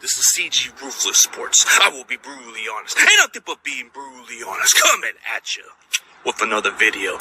This is CG Ruthless Sports. I will be brutally honest. Ain't nothing but being brutally honest. Coming at you with another video.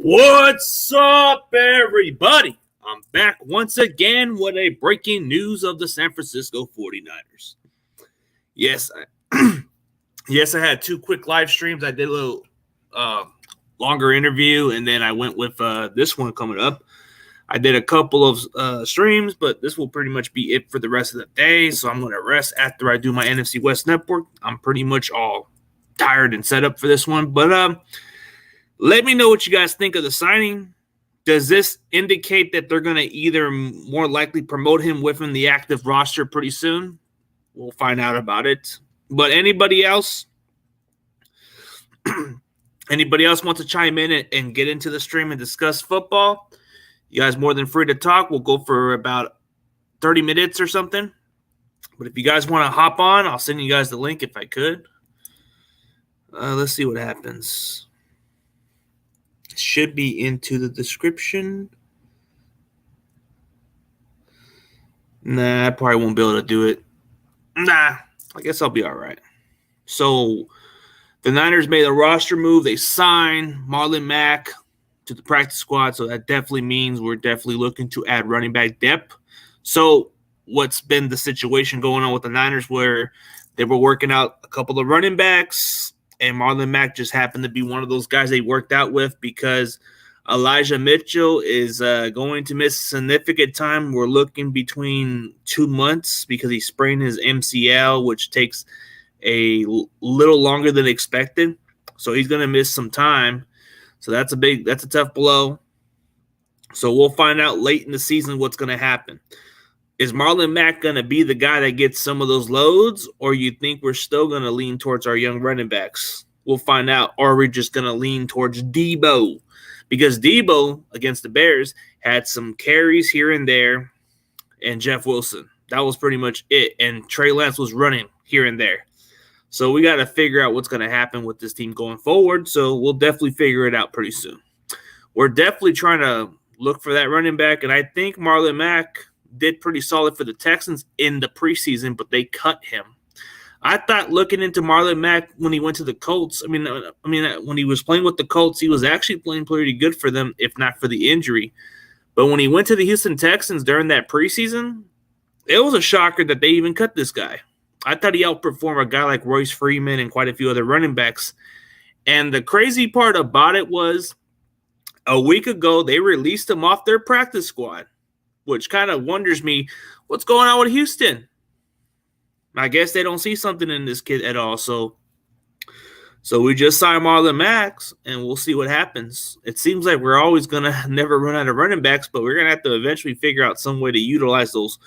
What's up, everybody? I'm back once again with a breaking news of the San Francisco 49ers. Yes, I had two quick live streams. I did a little longer interview, and then I went with this one coming up. I did a couple of streams, but this will pretty much be it for the rest of the day, so I'm going to rest after I do my NFC West Network. I'm pretty much all tired and set up for this one, but let me know what you guys think of the signing. Does this indicate that they're going to either more likely promote him within the active roster pretty soon? We'll find out about it. But anybody else want to chime in and get into the stream and discuss football? You guys more than free to talk. We'll go for about 30 minutes or something. But if you guys want to hop on, I'll send you guys the link if I could. Let's see what happens. Should be into the description. Nah, I probably won't be able to do it. Nah, I guess I'll be all right. So the Niners made a roster move. They signed Marlon Mack to the practice squad, so that definitely means we're definitely looking to add running back depth. So what's been the situation going on with the Niners where they were working out a couple of running backs, and Marlon Mack just happened to be one of those guys they worked out with because Elijah Mitchell is going to miss significant time. We're looking between 2 months because he sprained his MCL, which takes a little longer than expected. So he's going to miss some time. So that's a tough blow. So we'll find out late in the season what's going to happen. Is Marlon Mack going to be the guy that gets some of those loads, or you think we're still going to lean towards our young running backs? We'll find out. Or are we just going to lean towards Debo? Because Debo, against the Bears, had some carries here and there, and Jeff Wilson. That was pretty much it. And Trey Lance was running here and there. So we got to figure out what's going to happen with this team going forward. So we'll definitely figure it out pretty soon. We're definitely trying to look for that running back, and I think Marlon Mack did pretty solid for the Texans in the preseason, but they cut him. I thought looking into Marlon Mack when he went to the Colts, I mean, when he was playing with the Colts, he was actually playing pretty good for them, if not for the injury. But when he went to the Houston Texans during that preseason, it was a shocker that they even cut this guy. I thought he outperformed a guy like Royce Freeman and quite a few other running backs. And the crazy part about it was a week ago, they released him off their practice squad, which kind of wonders me, what's going on with Houston? I guess they don't see something in this kid at all. So we just signed Marlon Mack, and we'll see what happens. It seems like we're always going to never run out of running backs, but we're going to have to eventually figure out some way to utilize those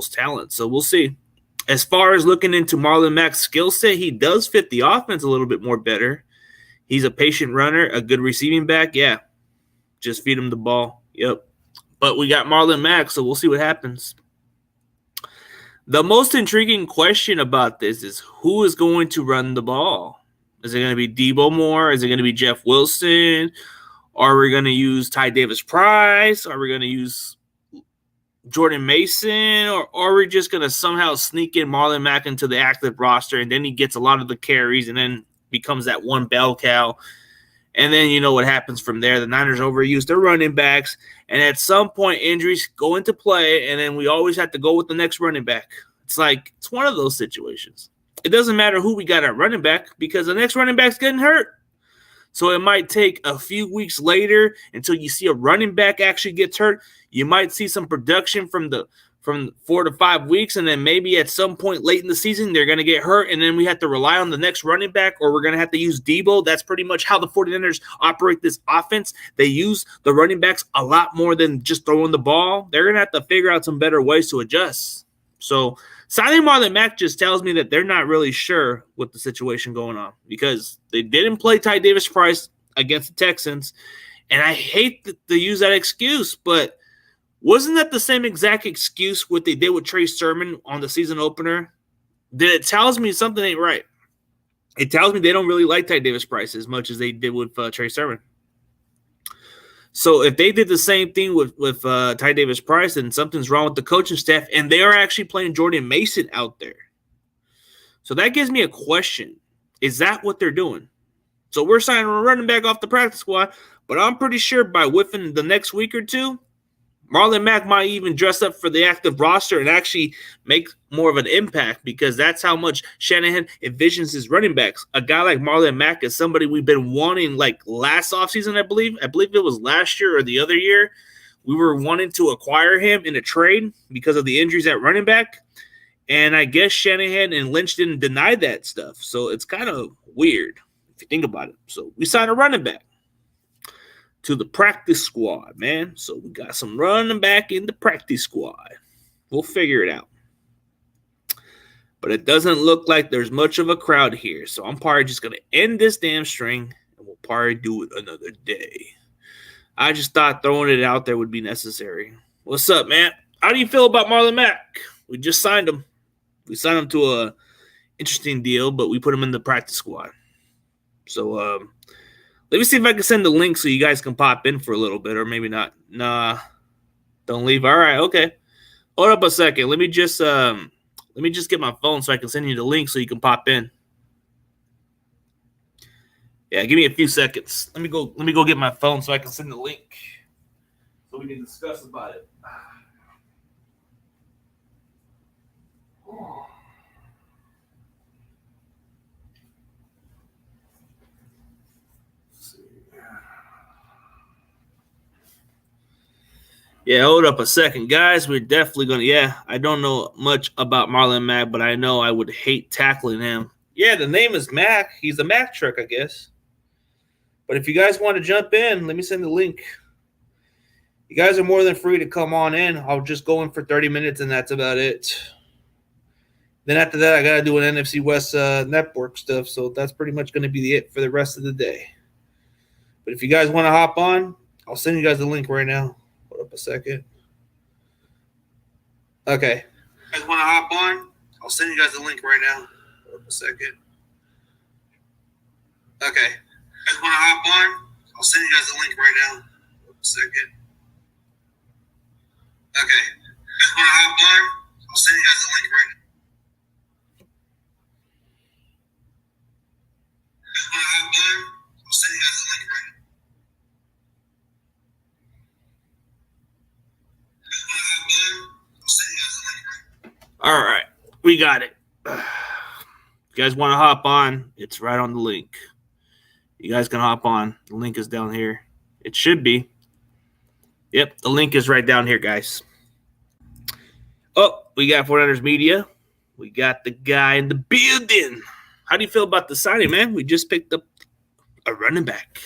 talents. So we'll see. As far as looking into Marlon Mack's skill set, he does fit the offense a little bit more better. He's a patient runner, a good receiving back. Yeah, just feed him the ball. Yep. But we got Marlon Mack, so we'll see what happens. The most intriguing question about this is who is going to run the ball? Is it going to be Debo Moore? Is it going to be Jeff Wilson? Are we going to use Ty Davis-Price? Are we going to use Jordan Mason? Or are we just going to somehow sneak in Marlon Mack into the active roster, and then he gets a lot of the carries and then becomes that one bell cow? And then you know what happens from there. The Niners overuse their running backs, and at some point injuries go into play, and then we always have to go with the next running back. It's one of those situations. It doesn't matter who we got at running back because the next running back's getting hurt. So it might take a few weeks later until you see a running back actually gets hurt. You might see some production from 4 to 5 weeks, and then maybe at some point late in the season they're going to get hurt, and then we have to rely on the next running back, or we're going to have to use Debo. That's pretty much how the 49ers operate this offense. They use the running backs a lot more than just throwing the ball. They're going to have to figure out some better ways to adjust. So signing Marlon Mack just tells me that they're not really sure with the situation going on, because they didn't play Ty Davis-Price against the Texans, and I hate to use that excuse, but wasn't that the same exact excuse what they did with Trey Sermon on the season opener? Then it tells me something ain't right. It tells me they don't really like Ty Davis-Price as much as they did with Trey Sermon. So if they did the same thing with Ty Davis-Price, then something's wrong with the coaching staff, and they are actually playing Jordan Mason out there. So that gives me a question. Is that what they're doing? So we're signing a running back off the practice squad, but I'm pretty sure by within the next week or two, Marlon Mack might even dress up for the active roster and actually make more of an impact, because that's how much Shanahan envisions his running backs. A guy like Marlon Mack is somebody we've been wanting like last offseason, I believe. I believe it was last year or the other year. We were wanting to acquire him in a trade because of the injuries at running back. And I guess Shanahan and Lynch didn't deny that stuff. So it's kind of weird if you think about it. So we signed a running back to the practice squad, man. So we got some running back in the practice squad. We'll figure it out. But it doesn't look like there's much of a crowd here. So I'm probably just going to end this damn string, and we'll probably do it another day. I just thought throwing it out there would be necessary. What's up, man? How do you feel about Marlon Mack? We just signed him. We signed him to a interesting deal, but we put him in the practice squad. So, let me see if I can send the link so you guys can pop in for a little bit, or maybe not. Nah, don't leave. All right, okay. Hold up a second. Let me just get my phone so I can send you the link so you can pop in. Yeah, give me a few seconds. Let me go get my phone so I can send the link so we can discuss about it. Yeah, hold up a second, guys. We're definitely going to, I don't know much about Marlon Mack, but I know I would hate tackling him. Yeah, the name is Mack. He's a Mack truck, I guess. But if you guys want to jump in, let me send the link. You guys are more than free to come on in. I'll just go in for 30 minutes, and that's about it. Then after that, I got to do an NFC West network stuff, so that's pretty much going to be it for the rest of the day. But if you guys want to hop on, I'll send you guys the link right now. Hold up a second. Okay. You guys want to hop on? I'll send you guys the link right now. Hold up a second. Okay. You guys want to hop on? I'll send you guys the link right now. Hold up a second. Okay. You guys want to hop on? I'll send you guys the link right now. You guys want to hop on? I'll send you guys the link right now. All right, we got it. If you guys want to hop on, it's right on the link. You guys can hop on. The link is down here. It should be. Yep, the link is right down here, guys. Oh, we got 49ers Media. We got the guy in the building. How do you feel about the signing, man? We just picked up a running back.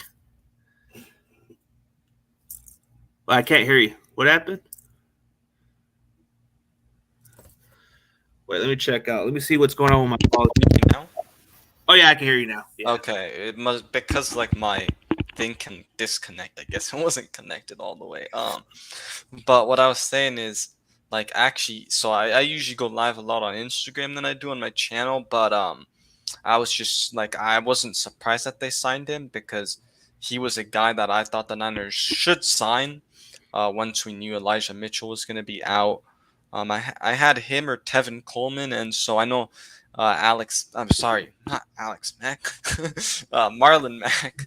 Well, I can't hear you. What happened? Wait, let me check out. Let me see what's going on with my call. Now? Oh, yeah, I can hear you now. Yeah. Okay, it must because like my thing can disconnect. I guess it wasn't connected all the way. But what I was saying is like actually, so I usually go live a lot on Instagram than I do on my channel. But I was just like I wasn't surprised that they signed him because he was a guy that I thought the Niners should sign once we knew Elijah Mitchell was going to be out. I had him or Tevin Coleman, and so I know Marlon Mack.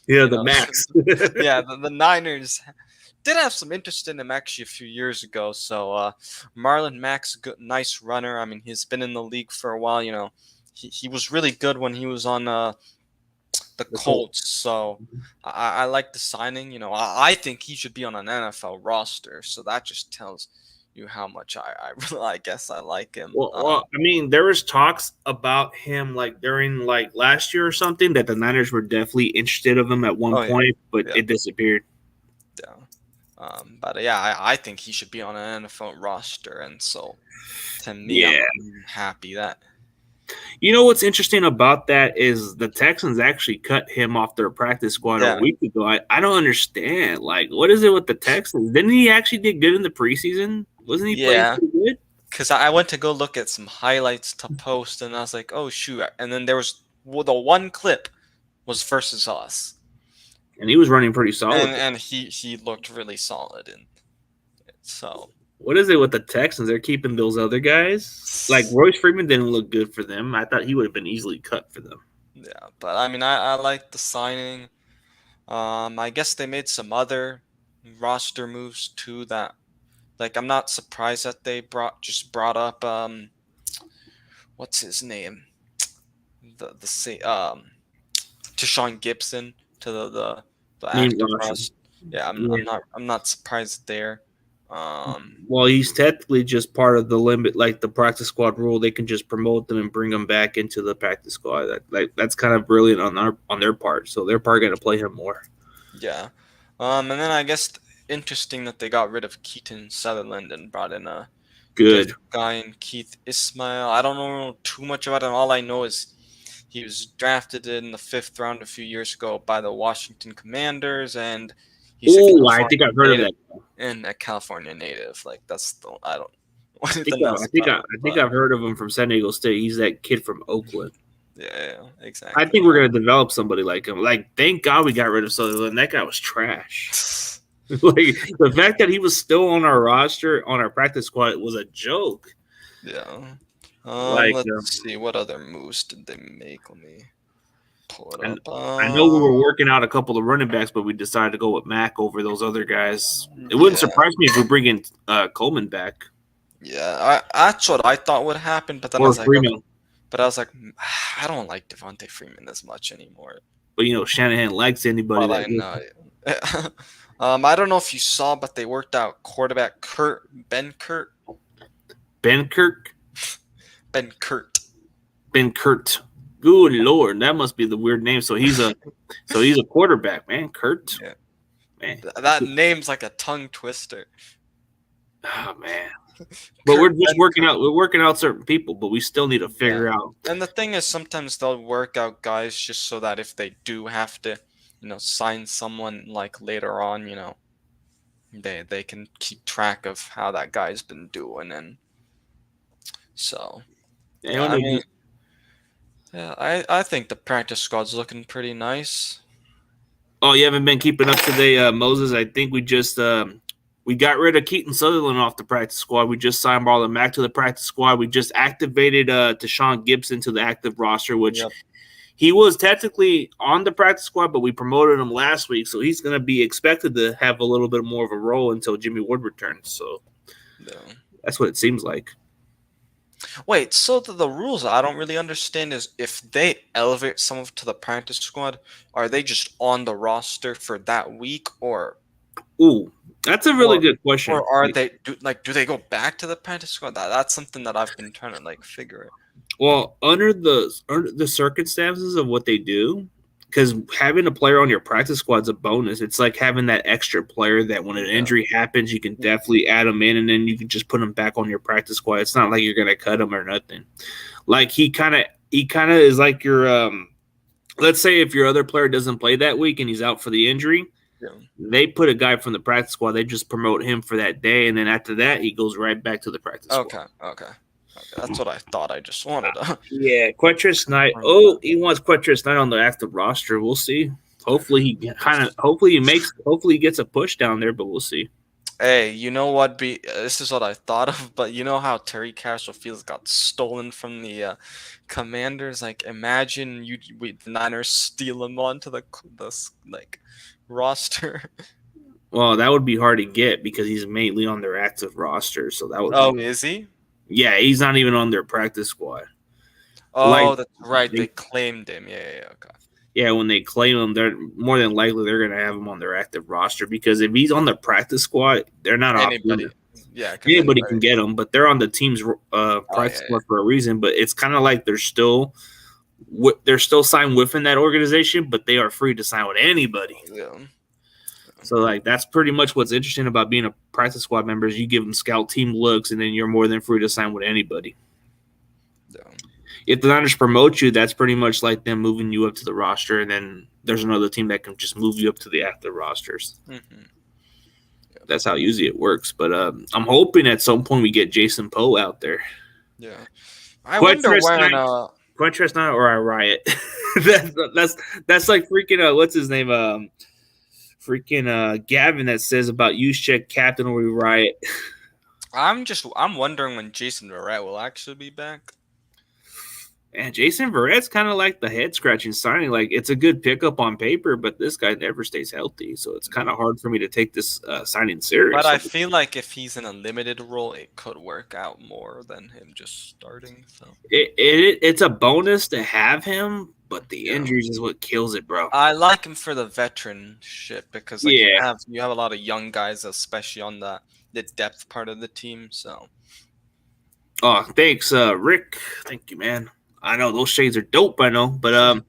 The Max. The Niners did have some interest in him actually a few years ago. So Marlon Mack's a good, nice runner. I mean, he's been in the league for a while. You know, he was really good when he was on the the Colts. So I like the signing. I think he should be on an NFL roster. So that just tells you how much I guess I like him. Well, I mean, there was talks about him like during like last year or something that the Niners were definitely interested of him at one point, but it disappeared. Yeah. But yeah, I think he should be on an NFL roster, and so to me, I'm happy that. You know what's interesting about that is the Texans actually cut him off their practice squad a week ago. I don't understand. Like, what is it with the Texans? Didn't he actually did good in the preseason? Wasn't he playing pretty good? Because I went to go look at some highlights to post, and I was like, oh, shoot. And then there was the one clip was versus us. And he was running pretty solid. And he looked really solid. And so... What is it with the Texans? They're keeping those other guys. Like Royce Freeman didn't look good for them. I thought he would have been easily cut for them. Yeah, but I mean, I like the signing. I guess they made some other roster moves too. That, like, I'm not surprised that they brought up what's his name, Deshaun Gibson to the active roster. Yeah, I'm not surprised there. Well, he's technically just part of the limit, like the practice squad rule. They can just promote them and bring them back into the practice squad. That's kind of brilliant on their part. So they're probably going to play him more. Yeah, and then I guess interesting that they got rid of Keaton Sutherland and brought in a good guy in Keith Ismail. I don't know too much about him. All I know is he was drafted in the 5th round a few years ago by the Washington Commanders, and I think I've heard of that. And a California native, like that's the I think I've heard of him from San Diego State. He's that kid from Oakland. Yeah, exactly. I think we're gonna develop somebody like him. Like, thank God we got rid of Sutherland. That guy was trash. Like the fact that he was still on our roster, on our practice squad, was a joke. Yeah. Let's see, what other moves did they make? Let me pull it up. I know we were working out a couple of running backs, but we decided to go with Mack over those other guys. It wouldn't surprise me if we bring in Coleman back. Yeah, that's what I thought would happen, but then I was like, I don't like Devontae Freeman as much anymore. But Shanahan likes anybody. Well, I know. I don't know if you saw, but they worked out quarterback Ben Kurt. Good Lord, that must be the weird name. So he's a quarterback, man. Kurt. Yeah. Man. That name's like a tongue twister. Oh man. But we're just working out certain people, but we still need to figure out. And the thing is, sometimes they'll work out guys just so that if they do have to, sign someone like later on, they can keep track of how that guy's been doing, and so I think the practice squad's looking pretty nice. Oh, you haven't been keeping up today, Moses? I think we just we got rid of Keaton Sutherland off the practice squad. We just signed Marlon Mack to the practice squad. We just activated Deshaun Gibson to the active roster, which he was technically on the practice squad, but we promoted him last week, so he's going to be expected to have a little bit more of a role until Jimmy Ward returns. So that's what it seems like. Wait, so the rules I don't really understand is if they elevate someone to the practice squad, are they just on the roster for that week, or? Ooh, that's a really good question. Or are they do they go back to the practice squad? That's something that I've been trying to figure out. Well, under the circumstances of what they do, because having a player on your practice squad is a bonus. It's like having that extra player that when an injury happens, you can definitely add them in, and then you can just put them back on your practice squad. It's not like you're gonna cut them or nothing. Like he kind of is like your let's say if your other player doesn't play that week and he's out for the injury. They put a guy from the practice squad. They just promote him for that day, and then after that, he goes right back to the practice squad. Okay. That's what I thought. I just wanted to. Yeah, Quetris Knight. Oh, he wants Quetris Knight on the active roster. We'll see. Hopefully he gets a push down there, but we'll see. Hey, you know what? This is what I thought of, but you know how Terry Castlefields got stolen from the Commanders? Like, imagine the Niners steal him onto the roster. Well, that would be hard to get because he's mainly on their active roster. So that would. Oh, is he? Yeah, he's not even on their practice squad. Oh, that's right. They claimed him. Yeah. Okay. Yeah, when they claim him, they're more than likely they're going to have him on their active roster because if he's on the practice squad, they're not opting Anybody, him. yeah, because Anybody anybody. can get them, but they're on the team's Oh practice yeah, squad for a reason. But it's kind of like they're still signed within that organization, but they are free to sign with anybody. yeah. So like that's pretty much what's interesting about being a practice squad member is you give them scout team looks, and then you're more than free to sign with anybody. Yeah. If the Niners promote you, that's pretty much like them moving you up to the roster, and then there's another team that can just move you up to the active rosters. Mm-hmm. Yeah. That's how usually it works. But I'm hoping at some point we get Jason Poe out there. Yeah. I wonder when. Quentress not or I riot. that's like freaking what's his name? Gavin that says about use check captain or we riot. I'm wondering when Jason Verrett will actually be back. And Jason Verrett's kind of like the head scratching signing. Like it's a good pickup on paper, but this guy never stays healthy, so it's kind of hard for me to take this signing serious. But I feel like if he's in a limited role, it could work out more than him just starting. So it's a bonus to have him, but the injuries is what kills it, bro. I like him for the veteranship because like you have a lot of young guys, especially on the depth part of the team. So oh, thanks, Rick. Thank you, man. I know those shades are dope. I know, but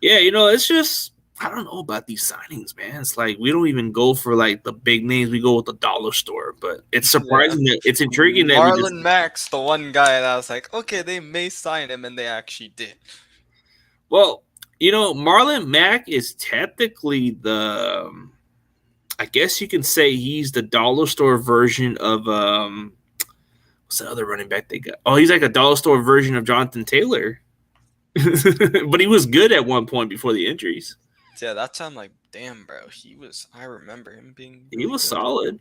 yeah, it's just I don't know about these signings, man. It's like we don't even go for like the big names. We go with the dollar store, but it's surprising that it's intriguing that Marlon Mack's the one guy that I was like, okay, they may sign him, and they actually did. Well, Marlon Mack is technically I guess you can say he's the dollar store version of what's the other running back they got? Oh, he's like a dollar store version of Jonathan Taylor. But he was good at one point before the injuries. Yeah, that's I'm like, damn, bro. I remember him being really good. Solid.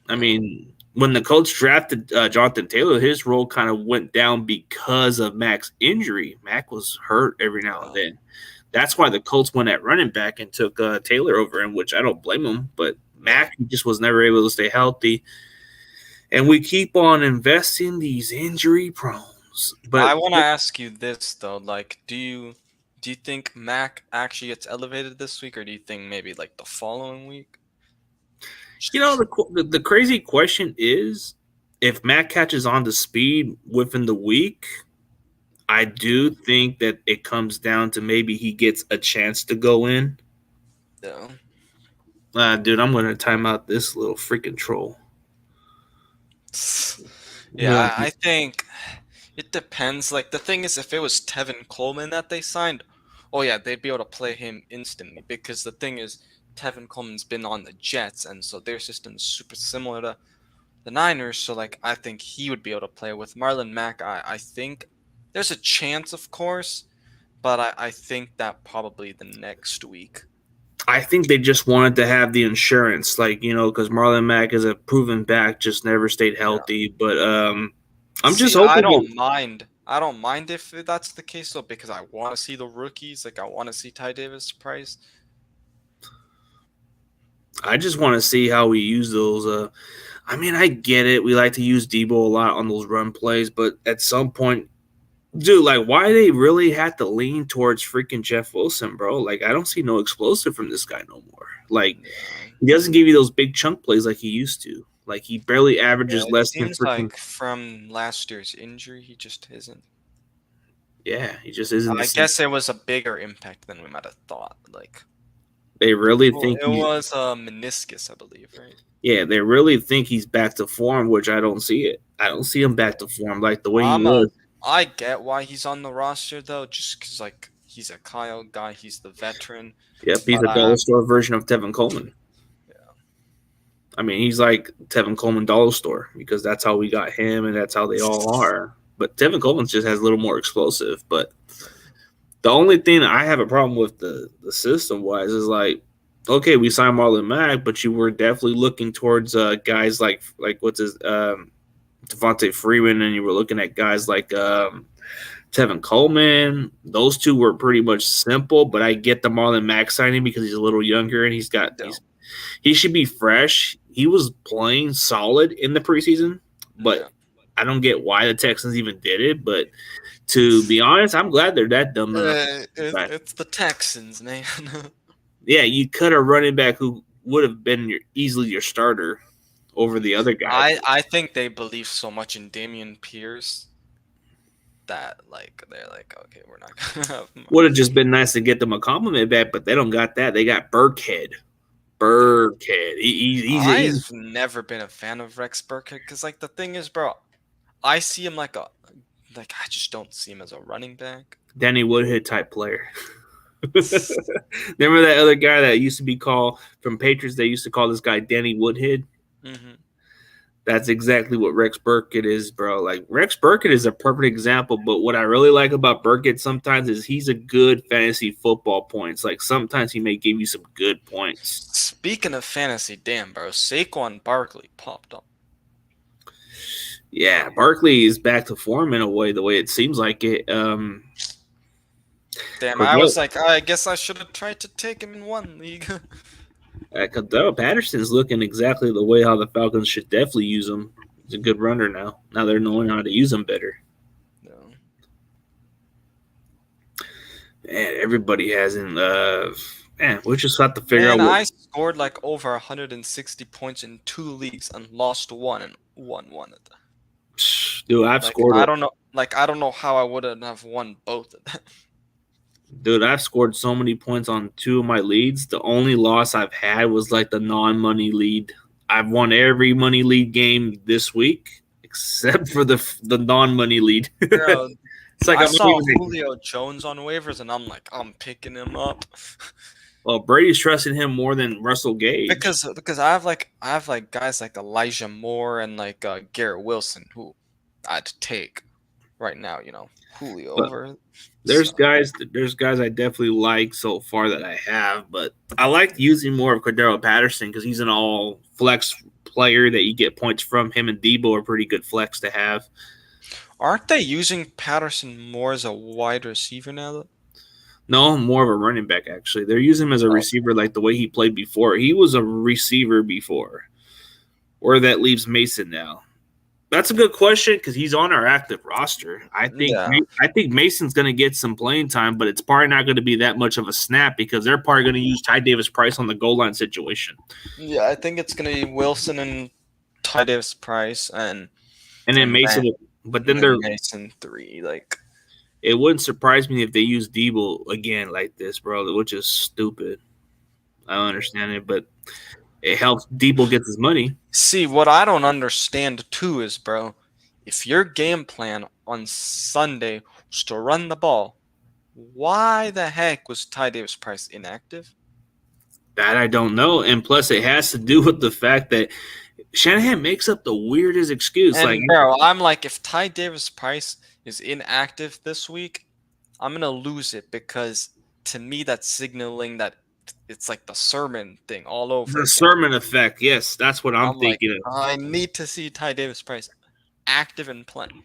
I mean, when the Colts drafted Jonathan Taylor, his role kind of went down because of Mack's injury. Mack was hurt every now and then. That's why the Colts went at running back and took Taylor over him, which I don't blame him. But Mack just was never able to stay healthy. And we keep on investing these injury prones. But I want to ask you this though: like, do you think Mack actually gets elevated this week, or do you think maybe like the following week? The crazy question is, if Mack catches on to speed within the week, I do think that it comes down to maybe he gets a chance to go in. Yeah. Dude, I'm going to time out this little freaking troll. Yeah, I think it depends. Like, the thing is, if it was Tevin Coleman that they signed, oh yeah, they'd be able to play him instantly. Because the thing is, Tevin Coleman's been on the Jets, and so their system is super similar to the Niners. So, like, I think he would be able to play. With Marlon Mack, I think there's a chance, of course, but I think that probably the next week. I think they just wanted to have the insurance, because Marlon Mack is a proven back, just never stayed healthy. Yeah. But I'm just hoping. I don't mind if that's the case, though, because I want to see the rookies. Like, I want to see Ty Davis Price. I just want to see how we use those. I mean, I get it. We like to use Debo a lot on those run plays, but at some point, dude, like, why they really had to lean towards freaking Jeff Wilson, bro? Like, I don't see no explosive from this guy no more. Like, he doesn't give you those big chunk plays like he used to. Like, he barely averages less than freaking. Like from last year's injury, he just isn't. Yeah, he just isn't. I guess it was a bigger impact than we might have thought. Like, they really think it was a meniscus, I believe, right? Yeah, they really think he's back to form, which I don't see it. I don't see him back to form like the way he was. I get why he's on the roster, though, just because, like, he's a Kyle guy. He's the veteran. Yep, he's a dollar store version of Tevin Coleman. Yeah. I mean, he's like Tevin Coleman dollar store because that's how we got him and that's how they all are. But Tevin Coleman just has a little more explosive. But the only thing I have a problem with the system-wise is, like, okay, we signed Marlon Mack, but you were definitely looking towards guys like what's his Devontae Freeman, and you were looking at guys like Tevin Coleman. Those two were pretty much simple, but I get the Marlon Mack signing because he's a little younger and he should be fresh. He was playing solid in the preseason, but I don't get why the Texans even did it, but to be honest, I'm glad they're that dumb enough. It's the Texans, man. Yeah, you cut a running back who would have been easily your starter over the other guy. I think they believe so much in Damian Pierce that they're like, okay, we're not gonna have Would have just been nice to get them a compliment back, but they don't got that. They got Burkhead. I've never been a fan of Rex Burkhead because, like, the thing is, bro, I see him I just don't see him as a running back. Danny Woodhead type player. Remember that other guy that used to be called from Patriots? They used to call this guy Danny Woodhead. Mm-hmm. That's exactly what Rex Burkhead is, bro. Like, Rex Burkhead is a perfect example, but what I really like about Burkhead sometimes is he's a good fantasy football points. Like, sometimes he may give you some good points. Speaking of fantasy, damn, bro, Saquon Barkley popped up. Yeah, Barkley is back to form in a way, the way it seems like it. Damn, I was like, I guess I should have tried to take him in one league. Cordell Patterson's looking exactly the way how the Falcons should definitely use him. He's a good runner now. Now they're knowing how to use him better. No. Man, everybody hasn't. We just have to figure out. I scored like over 160 points in 2 leagues and lost one and won one of them. Dude, I've scored. I don't know. I don't know how I wouldn't have won both of them. Dude, I've scored so many points on 2 of my leads. The only loss I've had was like the non-money lead. I've won every money lead game this week except for the non-money lead. Bro, it's like I saw Julio Jones on waivers, and I'm like, I'm picking him up. Well, Brady's trusting him more than Russell Gage because I have guys like Elijah Moore and like Garrett Wilson who I'd take right now. Julio over. There's guys I definitely like so far that I have, but I like using more of Cordell Patterson because he's an all flex player that you get points from. Him and Debo are pretty good flex to have. Aren't they using Patterson more as a wide receiver now? No, more of a running back, actually. They're using him as a receiver like the way he played before. He was a receiver before. Where that leaves Mason now. That's a good question because he's on our active roster. I think Mason's going to get some playing time, but it's probably not going to be that much of a snap because they're probably going to use Ty Davis Price on the goal line situation. Yeah, I think it's going to be Wilson and Ty Davis Price and then Mason. But then they're Mason 3. It wouldn't surprise me if they use Debo again like this, bro, which is stupid. I don't understand it, but it helps Debo get his money. See, what I don't understand too is, bro, if your game plan on Sunday was to run the ball, why the heck was Ty Davis Price inactive? That I don't know. And plus, it has to do with the fact that Shanahan makes up the weirdest excuse. And bro, I'm like, if Ty Davis Price is inactive this week, I'm going to lose it because to me that's signaling that it's like the sermon thing all over. The sermon effect, yes, that's what I'm thinking of. I need to see Ty Davis Price active and playing.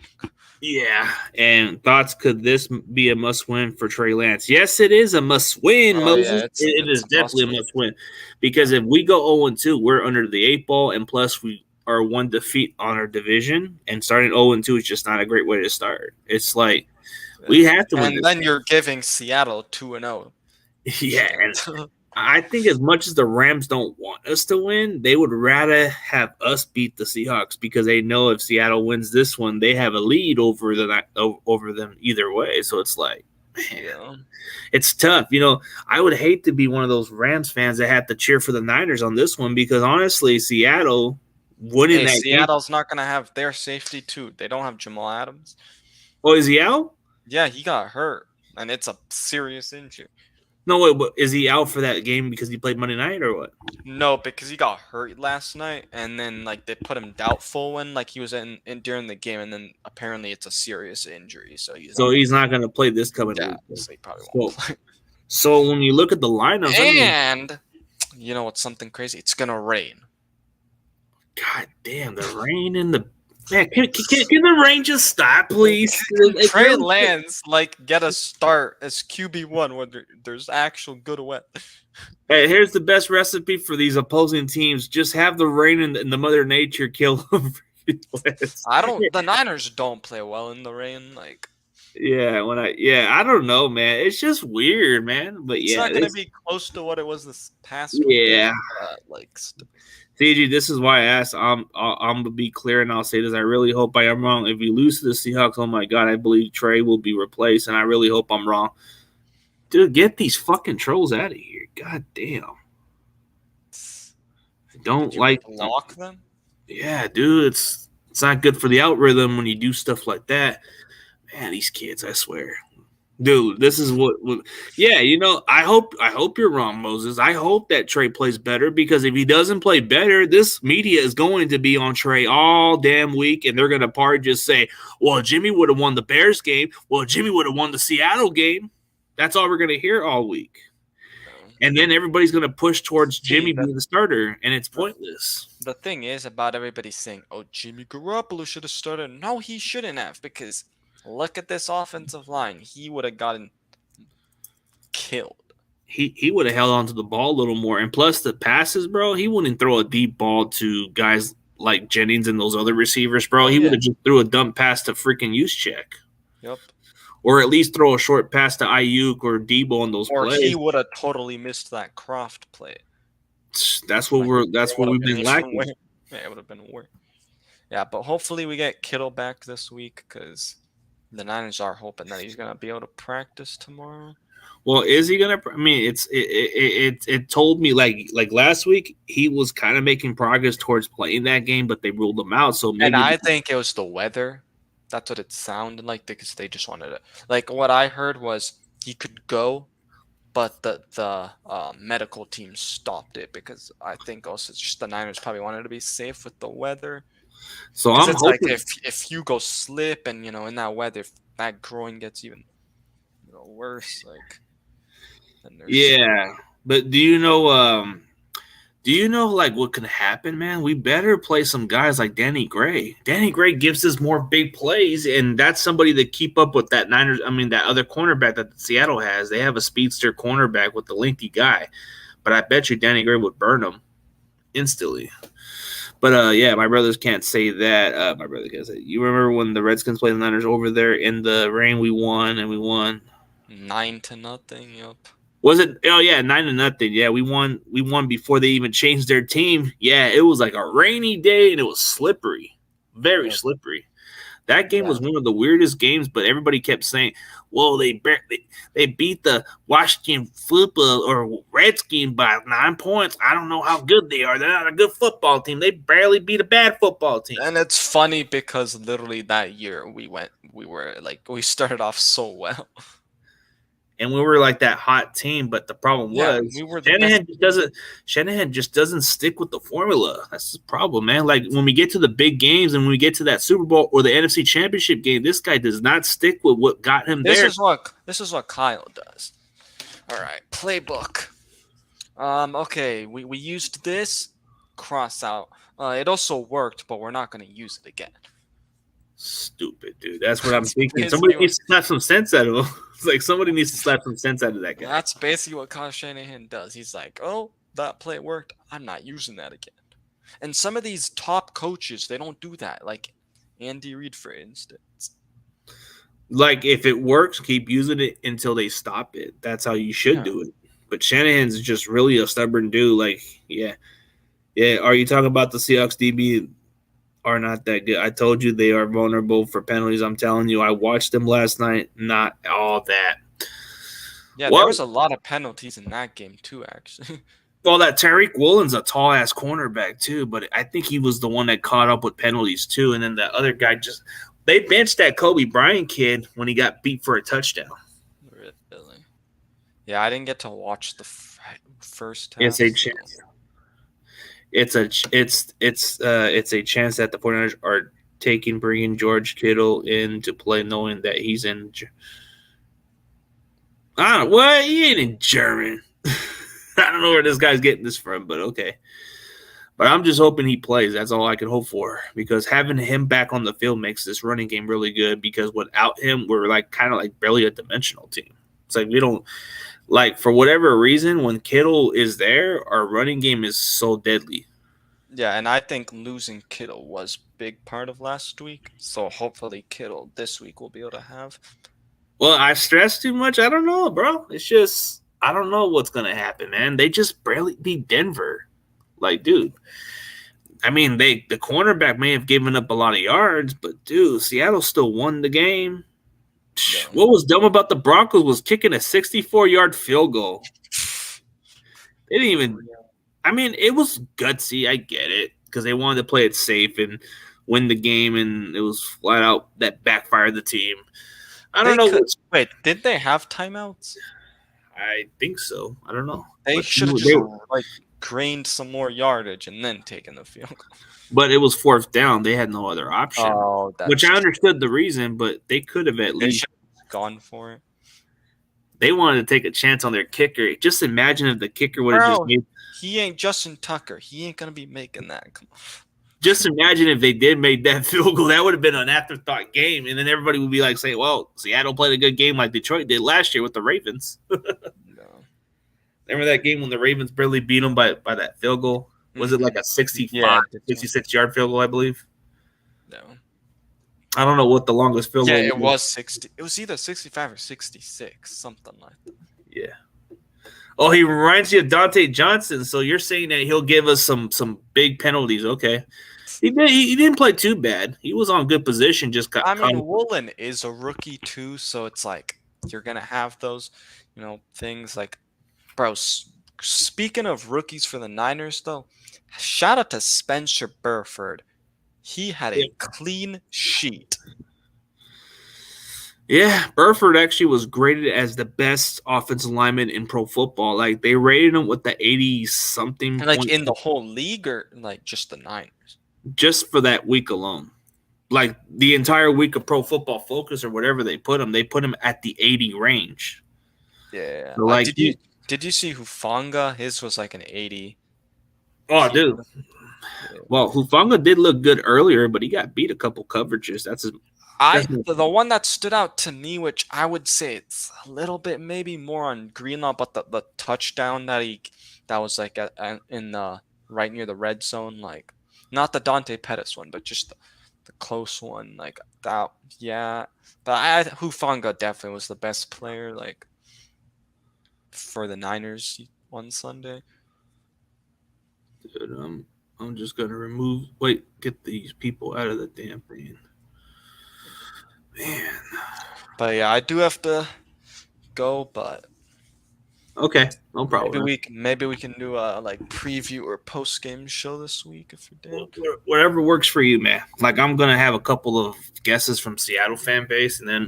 Yeah, and thoughts, could this be a must-win for Trey Lance? Yes, it is a must-win, Moses. Yeah, it is definitely a must-win because if we go 0-2, we're under the 8 ball, and plus we are 1 defeat on our division, and starting 0-2 is just not a great way to start. It's like we have to win. And then you're giving Seattle 2-0. Yeah, and I think as much as the Rams don't want us to win, they would rather have us beat the Seahawks because they know if Seattle wins this one, they have a lead over them either way. So it's like, man, it's tough. I would hate to be one of those Rams fans that had to cheer for the Niners on this one because honestly, Seattle winning that Seattle's game, not going to have their safety too. They don't have Jamal Adams. Oh, is he out? Yeah, he got hurt, and it's a serious injury. No, wait, but is he out for that game because he played Monday night or what? No, because he got hurt last night, and then they put him doubtful when he was in during the game, and then apparently it's a serious injury, so he's not going to play this coming week. So he probably won't play. So when you look at the lineup, and you know what's something crazy? It's gonna rain. God damn, the rain in the. Man, can the rain just stop, please? Trey Lance get a start as QB1 when there's actual good weather. Hey, here's the best recipe for these opposing teams: just have the rain and the Mother Nature kill them. The Niners don't play well in the rain. Like, I don't know, man. It's just weird, man. But it's yeah, not gonna be close to what it was this past yeah. weekend. Like, CG, this is why I asked. I'm gonna be clear, and I'll say this. I really hope I am wrong. If we lose to the Seahawks, oh my god, I believe Trey will be replaced, and I really hope I'm wrong. Dude, get these fucking trolls out of here. God damn. Don't like block them. Yeah, dude, it's not good for the algorithm when you do stuff like that. Man, these kids, I swear. Dude, this is what yeah, I hope you're wrong, Moses. I hope that Trey plays better, because if he doesn't play better, this media is going to be on Trey all damn week, and they're going to probably just say, well, Jimmy would have won the Bears game. Well, Jimmy would have won the Seattle game. That's all we're going to hear all week. And then everybody's going to push towards Jimmy being the starter, and it's pointless. The thing is about everybody saying, oh, Jimmy Garoppolo should have started. No, he shouldn't have, because look at this offensive line. He would have gotten killed. He would have held on to the ball a little more. And plus the passes, bro, he wouldn't throw a deep ball to guys like Jennings and those other receivers, bro. He would have just threw a dump pass to freaking Juszczyk. Yep. Or at least throw a short pass to Ayuk or Debo on those plays. Or he would have totally missed that Croft play. That's what we've been lacking. Yeah, it would have been worse. Yeah, but hopefully we get Kittle back this week, because the Niners are hoping that he's gonna be able to practice tomorrow. Well, is he gonna? I mean, it told me like last week he was kind of making progress towards playing that game, but they ruled him out. So maybe, and I think it was the weather. That's what it sounded like, because they just wanted it. Like, what I heard was he could go, but the medical team stopped it, because I think also just the Niners probably wanted to be safe with the weather. So I'm hoping, like if you go slip and in that weather, if that groin gets even worse, like. Yeah, but do you know like what could happen, man? We better play some guys like Danny Gray. Danny Gray gives us more big plays, and that's somebody to keep up with that that other cornerback that Seattle has. They have a speedster cornerback with the lengthy guy, but I bet you Danny Gray would burn him instantly. But yeah, my brothers can't say that. My brother can't say. You remember when the Redskins played the Niners over there in the rain? We won 9-0. Yep. Was it? Oh yeah, 9-0. Yeah, we won. We won before they even changed their team. Yeah, it was like a rainy day and it was slippery, very slippery. That game was one of the weirdest games, but everybody kept saying, "Well, they beat the Washington football or Redskins by 9 points. I don't know how good they are. They're not a good football team. They barely beat a bad football team." And it's funny because literally that year we started off so well. And we were like that hot team, but the problem was Shanahan just doesn't stick with the formula. That's the problem, man. Like when we get to the big games and when we get to that Super Bowl or the NFC Championship game, this guy does not stick with what got him there. This is what Kyle does. All right, playbook. Okay, we used this, cross out. It also worked, but we're not going to use it again. Stupid, dude. That's what I'm thinking. Somebody needs to slap some sense out of him. It's like somebody needs to slap some sense out of that guy. That's basically what Kyle Shanahan does. He's like, oh, that play worked. I'm not using that again. And some of these top coaches, they don't do that. Like Andy Reid, for instance. Like if it works, keep using it until they stop it. That's how you should do it. But Shanahan's just really a stubborn dude. Like, yeah. Are you talking about the Seahawks DB? Are not that good. I told you they are vulnerable for penalties. I'm telling you, I watched them last night. Not all that. Yeah, there was a lot of penalties in that game too, actually. Well, that Tariq Woolen's a tall-ass cornerback too, but I think he was the one that caught up with penalties too. And then the other guy they benched that Kobe Bryant kid when he got beat for a touchdown. Really? Yeah, I didn't get to watch the first half. It's a chance. It's a chance that the 49ers are bringing George Kittle in to play, knowing that he's in. I don't know what he ain't in German. I don't know where this guy's getting this from, but okay. But I'm just hoping he plays. That's all I can hope for, because having him back on the field makes this running game really good. Because without him, we're kind of barely a dimensional team. It's like we don't. Like, for whatever reason, when Kittle is there, our running game is so deadly. Yeah, and I think losing Kittle was big part of last week. So hopefully Kittle this week will be able to have. Well, I stress too much. I don't know, bro. It's just I don't know what's gonna happen, man. They just barely beat Denver. Like, dude. I mean, the cornerback may have given up a lot of yards, but dude, Seattle still won the game. Yeah. What was dumb about the Broncos was kicking a 64-yard field goal. They didn't even. I mean, it was gutsy. I get it because they wanted to play it safe and win the game, and it was flat out that backfired the team. I don't know. Wait, did they have timeouts? I think so. I don't know. They But should have they- just like gained some more yardage and then taken the field goal. But it was fourth down. They had no other option. Oh, that's Which I understood the reason, but they could have at They least should have gone for it. they wanted to take a chance on their kicker. Just imagine if the kicker would have just Bro. made. He ain't Justin Tucker. He ain't gonna be making that. Come on. Just imagine if they did make that field goal. That would have been an afterthought game, and then everybody would be like, "Say, well, Seattle played a good game like Detroit did last year with the Ravens." No. Remember that game when the Ravens barely beat them by that field goal? Was it like a 66-yard field goal, I believe? No. I don't know what the longest field Yeah, goal it was 60. It was either 65 or 66, something like that. Yeah. Oh, he reminds you of Dante Johnson. So you're saying that he'll give us some big penalties. Okay. He didn't play too bad. He was on good position. Just got I mean, Woolen is a rookie too, so it's like you're gonna have those, things like, bro. Speaking of rookies for the Niners, though, shout out to Spencer Burford. He had a clean sheet. Yeah, Burford actually was graded as the best offensive lineman in pro football. Like they rated him with the 80-something, Like in the whole league, or like just the Niners. Just for that week alone. Like the entire week of Pro Football Focus or whatever they put him at the 80 range. Yeah. So like, did you see Hufanga? His was like an 80. Oh, dude. Well, Hufanga did look good earlier, but he got beat a couple coverages. The one that stood out to me, which I would say it's a little bit maybe more on Greenlaw, but the touchdown that was like in the right near the red zone, like not the Dante Pettis one, but just the close one, like that. Yeah, but Hufanga definitely was the best player, like for the Niners on Sunday. Dude, I'm just gonna get these people out of the damn thing. Man. But yeah, I do have to go, but okay, no problem. Maybe we can do a like preview or post game show this week if you're down. Whatever works for you, man. Like I'm gonna have a couple of guesses from Seattle fan base, and then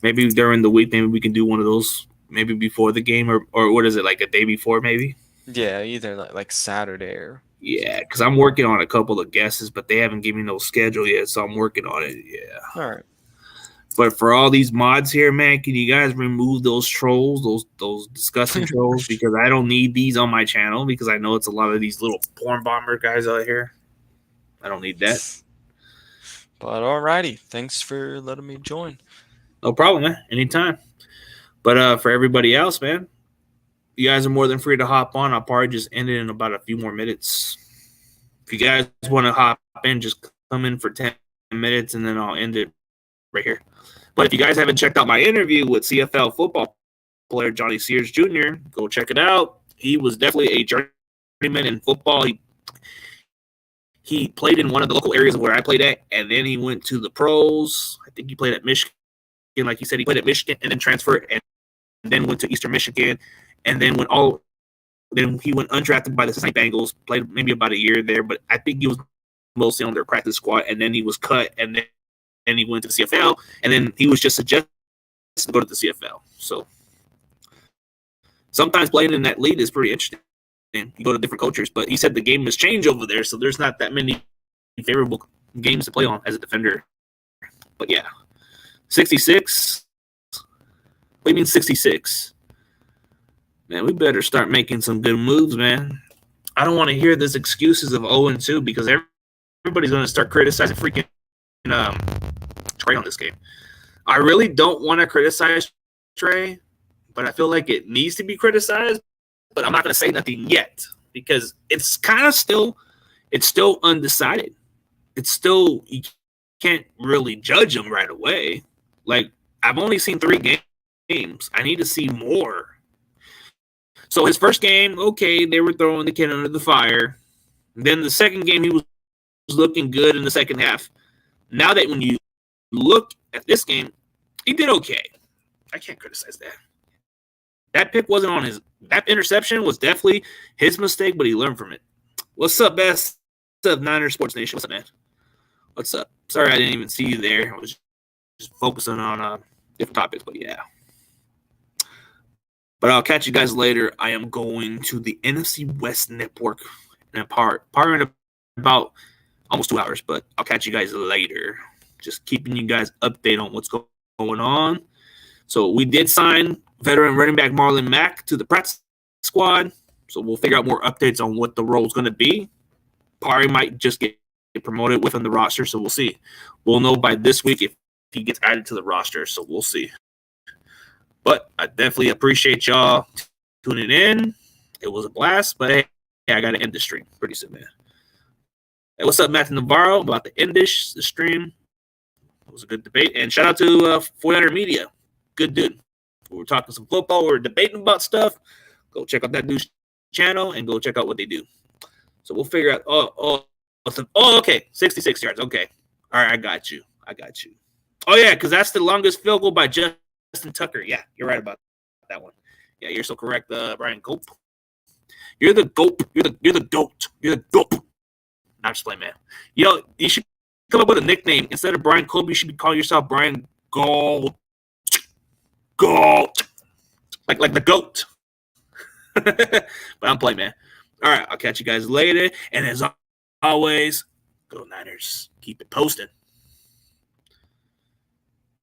maybe during the week, maybe we can do one of those. Maybe before the game, or what is it, like a day before, maybe? Yeah, either like Saturday or. Yeah, because I'm working on a couple of guesses, but they haven't given me no schedule yet, so I'm working on it. Yeah. All right. But for all these mods here, man, can you guys remove those trolls, those disgusting trolls? Because I don't need these on my channel because I know it's a lot of these little porn bomber guys out here. I don't need that. But alrighty, thanks for letting me join. No problem, man. Anytime. But for everybody else, man, you guys are more than free to hop on. I'll probably just end it in about a few more minutes. If you guys want to hop in, just come in for 10 minutes, and then I'll end it right here. But if you guys haven't checked out my interview with CFL football player Johnny Sears Jr., go check it out. He was definitely a journeyman in football. He played in one of the local areas where I played at, and then he went to the pros. I think he played at Michigan. Like he said, he played at Michigan and then transferred and then went to Eastern Michigan, and then then he went undrafted by the Cincinnati Bengals, played maybe about a year there, but I think he was mostly on their practice squad, and then he was cut, and then he went to the CFL, and then he was just suggested to go to the CFL. So sometimes playing in that league is pretty interesting. You go to different cultures, but he said the game has changed over there, so there's not that many favorable games to play on as a defender. But yeah, 66. What do you mean 66? Man, we better start making some good moves, man. I don't want to hear this excuses of 0-2 because everybody's going to start criticizing freaking Trey on this game. I really don't want to criticize Trey, but I feel like it needs to be criticized. But I'm not going to say nothing yet because it's kind of still it's still undecided. It's still, you can't really judge him right away. Like, I've only seen 3 games. I need to see more. So his first game, okay, they were throwing the kid under the fire. Then the second game, he was looking good in the second half. Now that when you look at this game, he did okay. I can't criticize that. That pick wasn't on his. That interception was definitely his mistake, but he learned from it. What's up, best of Niners Sports Nation? What's up, man? What's up? Sorry I didn't even see you there. I was just focusing on different topics, but yeah. But I'll catch you guys later. I am going to the NFC West Network in in about almost 2 hours, but I'll catch you guys later. Just keeping you guys updated on what's going on. So we did sign veteran running back Marlon Mack to the practice squad. So we'll figure out more updates on what the role is going to be. Pari might just get promoted within the roster, so we'll see. We'll know by this week if he gets added to the roster, so we'll see. But I definitely appreciate y'all tuning in. It was a blast, but hey, I got to end the stream pretty soon, man. Hey, what's up, Matthew Navarro? About to end the stream. It was a good debate. And shout out to 400 Media. Good dude. We were talking some football. We were debating about stuff. Go check out that dude's channel and go check out what they do. So we'll figure out. Okay. 66 yards. Okay. All right, I got you. Oh, yeah, because that's the longest field goal by Justin Tucker. Yeah, you're right about that one. Yeah, you're so correct, Brian Cope. You're the GOAT. You're the GOAT. You're the GOAT. Not just playing, man. You should come up with a nickname. Instead of Brian Cope, you should be calling yourself Brian Gold. Like the GOAT. But I'm playing, man. All right, I'll catch you guys later. And as always, go Niners. Keep it posting.